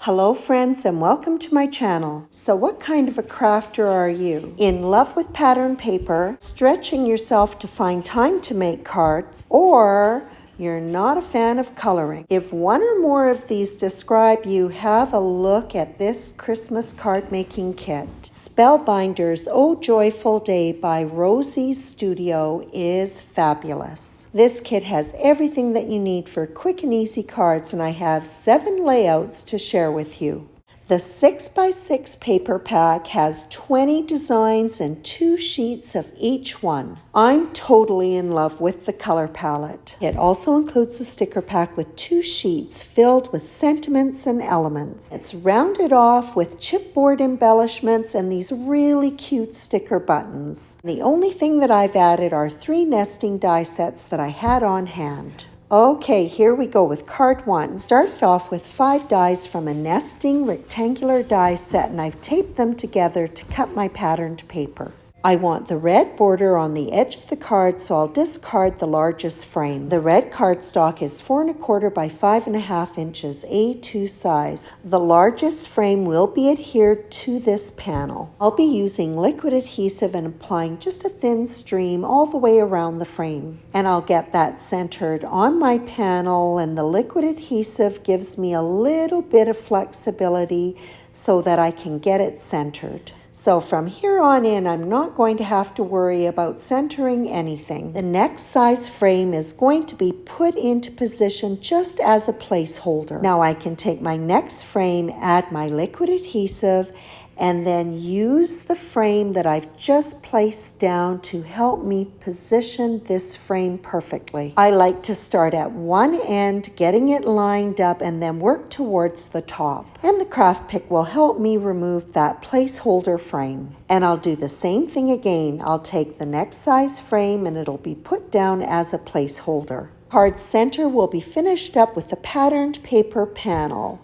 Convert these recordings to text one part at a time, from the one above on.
Hello friends and welcome to my channel. So what kind of a crafter are you? In love with pattern paper, stretching yourself to find time to make cards, or you're not a fan of coloring? If one or more of these describe you, have a look at this Christmas card making kit. Spellbinders Oh Joyful Day by Rosie's Studio is fabulous. This kit has everything that you need for quick and easy cards, and I have 7 layouts to share with you. The 6x6 paper pack has 20 designs and 2 sheets of each one. I'm totally in love with the color palette. It also includes a sticker pack with 2 sheets filled with sentiments and elements. It's rounded off with chipboard embellishments and these really cute sticker buttons. The only thing that I've added are 3 nesting die sets that I had on hand. Okay, here we go with card 1. Started off with 5 dies from a nesting rectangular die set, and I've taped them together to cut my patterned paper. I want the red border on the edge of the card, so I'll discard the largest frame. The red cardstock is 4 1/4 by 5 1/2 inches, A2 size. The largest frame will be adhered to this panel. I'll be using liquid adhesive and applying just a thin stream all the way around the frame. And I'll get that centered on my panel, and the liquid adhesive gives me a little bit of flexibility so that I can get it centered. So from here on in, I'm not going to have to worry about centering anything. The next size frame is going to be put into position just as a placeholder. Now I can take my next frame, add my liquid adhesive, and then use the frame that I've just placed down to help me position this frame perfectly. I like to start at one end, getting it lined up, and then work towards the top. And the craft pick will help me remove that placeholder frame. And I'll do the same thing again. I'll take the next size frame and it'll be put down as a placeholder. Card center will be finished up with the patterned paper panel.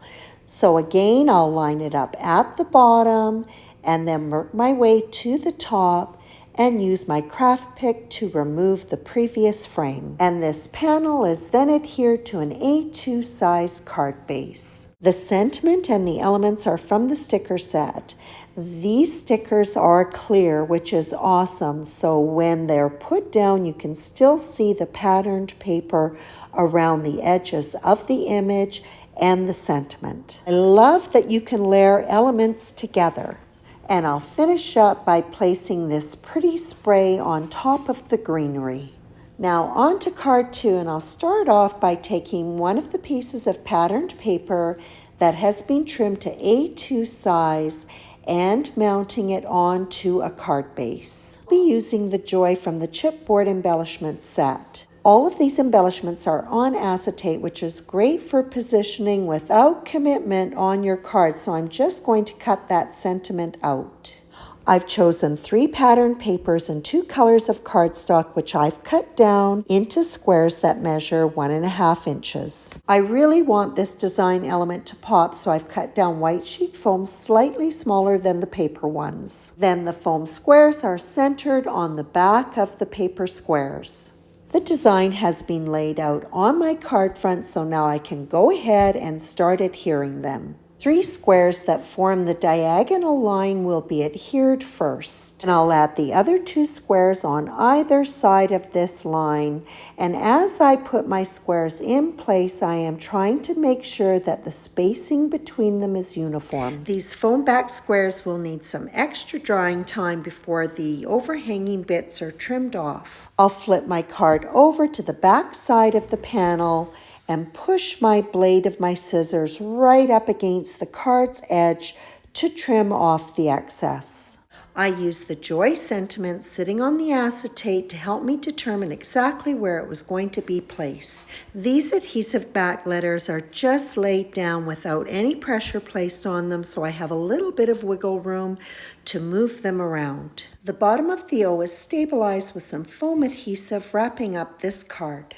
So again, I'll line it up at the bottom and then work my way to the top and use my craft pick to remove the previous frame. And this panel is then adhered to an A2 size card base. The sentiment and the elements are from the sticker set. These stickers are clear, which is awesome. So when they're put down, you can still see the patterned paper around the edges of the image and the sentiment. I love that you can layer elements together. And I'll finish up by placing this pretty spray on top of the greenery. Now on to card 2, and I'll start off by taking one of the pieces of patterned paper that has been trimmed to A2 size and mounting it onto a card base. I'll be using the Joy from the chipboard embellishment set. All of these embellishments are on acetate, which is great for positioning without commitment on your card, so I'm just going to cut that sentiment out. I've chosen 3 patterned papers and 2 colors of cardstock, which I've cut down into squares that measure 1 1/2 inches. I really want this design element to pop, so I've cut down white sheet foam slightly smaller than the paper ones. Then the foam squares are centered on the back of the paper squares. The design has been laid out on my card front, so now I can go ahead and start adhering them. 3 squares that form the diagonal line will be adhered first. And I'll add the other 2 squares on either side of this line. And as I put my squares in place, I am trying to make sure that the spacing between them is uniform. These foam back squares will need some extra drying time before the overhanging bits are trimmed off. I'll flip my card over to the back side of the panel and push my blade of my scissors right up against the card's edge to trim off the excess. I use the Joy sentiment sitting on the acetate to help me determine exactly where it was going to be placed. These adhesive back letters are just laid down without any pressure placed on them, so I have a little bit of wiggle room to move them around. The bottom of the O is stabilized with some foam adhesive wrapping up this card.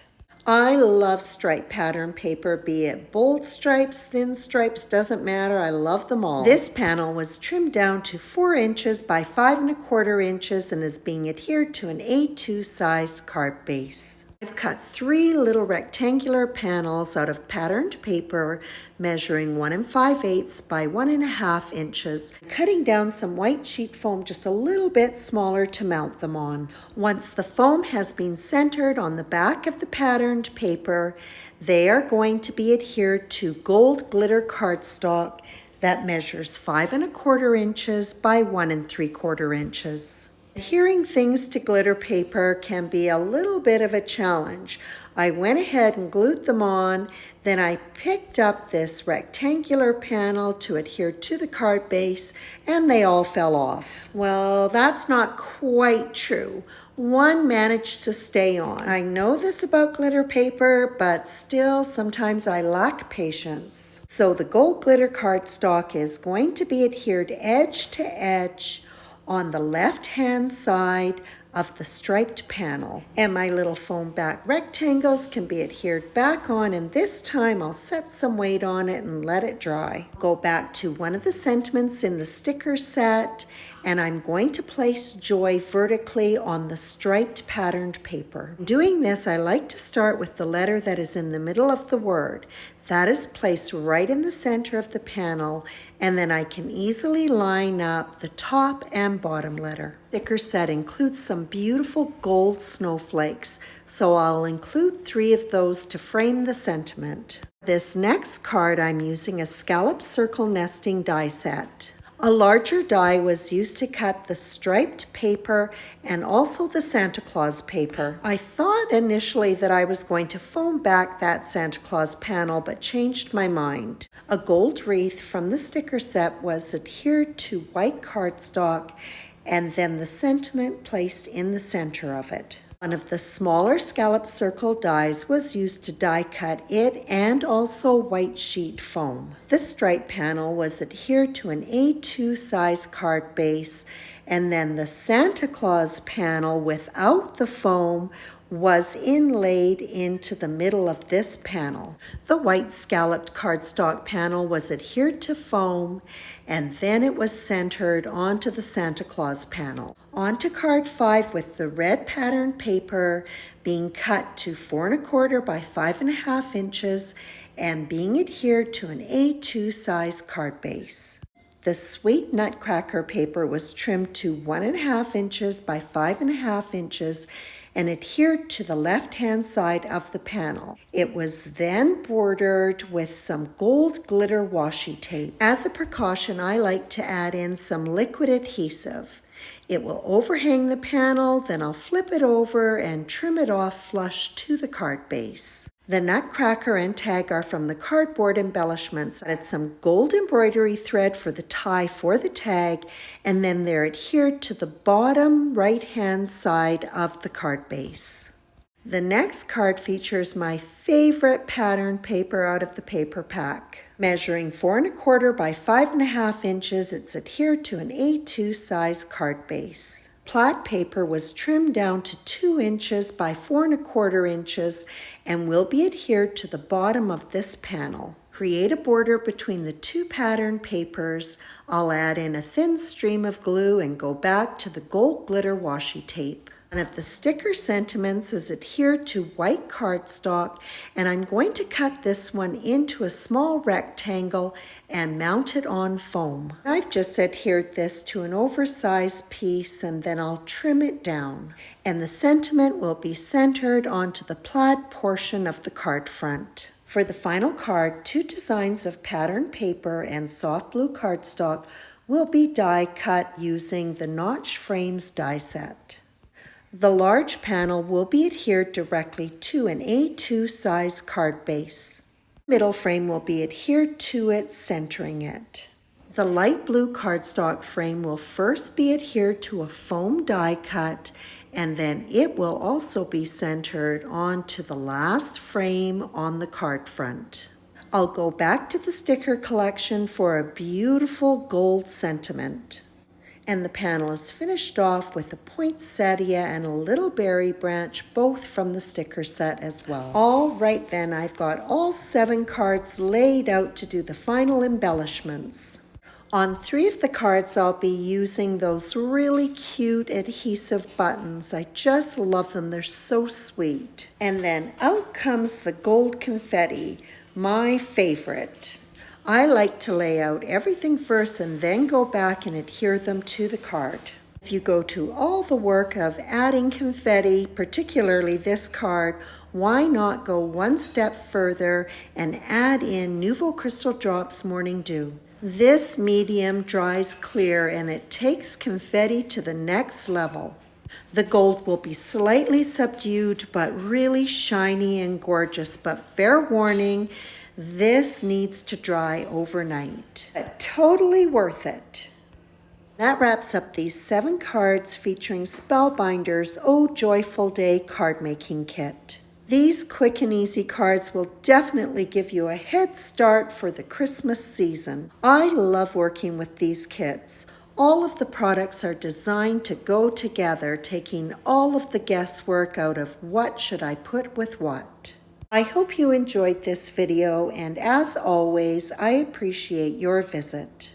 I love stripe pattern paper, be it bold stripes, thin stripes, doesn't matter. I love them all. This panel was trimmed down to 4 inches by 5 1/4 inches and is being adhered to an A2 size card base. I've cut 3 little rectangular panels out of patterned paper measuring 1 5/8 by 1.5 inches, cutting down some white sheet foam just a little bit smaller to mount them on. Once the foam has been centered on the back of the patterned paper, they are going to be adhered to gold glitter cardstock that measures 5 1/4 inches by 1 3/4 inches. Adhering things to glitter paper can be a little bit of a challenge. I went ahead and glued them on, then I picked up this rectangular panel to adhere to the card base, and they all fell off. Well, that's not quite true. One managed to stay on. I know this about glitter paper, but still sometimes I lack patience. So the gold glitter cardstock is going to be adhered edge to edge on the left-hand side of the striped panel. And my little foam back rectangles can be adhered back on, and this time I'll set some weight on it and let it dry. Go back to one of the sentiments in the sticker set, and I'm going to place joy vertically on the striped patterned paper. Doing this, I like to start with the letter that is in the middle of the word. That is placed right in the center of the panel, and then I can easily line up the top and bottom letter. Sticker set includes some beautiful gold snowflakes, so I'll include 3 of those to frame the sentiment. This next card, I'm using a scallop circle nesting die set. A larger die was used to cut the striped paper and also the Santa Claus paper. I thought initially that I was going to foam back that Santa Claus panel, but changed my mind. A gold wreath from the sticker set was adhered to white cardstock, and then the sentiment placed in the center of it. One of the smaller scallop circle dies was used to die cut it and also white sheet foam. The stripe panel was adhered to an A2 size card base, and then the Santa Claus panel without the foam was inlaid into the middle of this panel. The white scalloped cardstock panel was adhered to foam, and then it was centered onto the Santa Claus panel. Onto card 5 with the red pattern paper being cut to 4 1/4 by 5 1/2 inches and being adhered to an A2 size card base. The sweet nutcracker paper was trimmed to 1 1/2 inches by 5 1/2 inches and adhered to the left-hand side of the panel. It was then bordered with some gold glitter washi tape. As a precaution, I like to add in some liquid adhesive. It will overhang the panel, then I'll flip it over and trim it off flush to the card base. The nutcracker and tag are from the cardboard embellishments. I added some gold embroidery thread for the tie for the tag, and then they're adhered to the bottom right-hand side of the card base. The next card features my favorite pattern paper out of the paper pack. Measuring 4 1/4 by 5 1/2 inches, it's adhered to an A2 size card base. Plaid paper was trimmed down to 2 inches by 4 1/4 inches and will be adhered to the bottom of this panel. Create a border between the 2 pattern papers. I'll add in a thin stream of glue and go back to the gold glitter washi tape. One of the sticker sentiments is adhered to white cardstock, and I'm going to cut this one into a small rectangle and mount it on foam. I've just adhered this to an oversized piece, and then I'll trim it down. And the sentiment will be centered onto the plaid portion of the card front. For the final card, 2 designs of pattern paper and soft blue cardstock will be die cut using the Notch Frames die set. The large panel will be adhered directly to an A2 size card base. The middle frame will be adhered to it, centering it. The light blue cardstock frame will first be adhered to a foam die cut, and then it will also be centered onto the last frame on the card front. I'll go back to the sticker collection for a beautiful gold sentiment. And the panel is finished off with a poinsettia and a little berry branch, both from the sticker set as well. All right then, I've got all 7 cards laid out to do the final embellishments. On 3 of the cards, I'll be using those really cute adhesive buttons. I just love them. They're so sweet. And then out comes the gold confetti, my favorite. I like to lay out everything first and then go back and adhere them to the card. If you go to all the work of adding confetti, particularly this card, why not go one step further and add in Nouveau Crystal Drops Morning Dew? This medium dries clear and it takes confetti to the next level. The gold will be slightly subdued but really shiny and gorgeous, but fair warning, this needs to dry overnight. But totally worth it. That wraps up these 7 cards featuring Spellbinders' Oh Joyful Day card making kit. These quick and easy cards will definitely give you a head start for the Christmas season. I love working with these kits. All of the products are designed to go together, taking all of the guesswork out of what should I put with what. I hope you enjoyed this video, and as always, I appreciate your visit.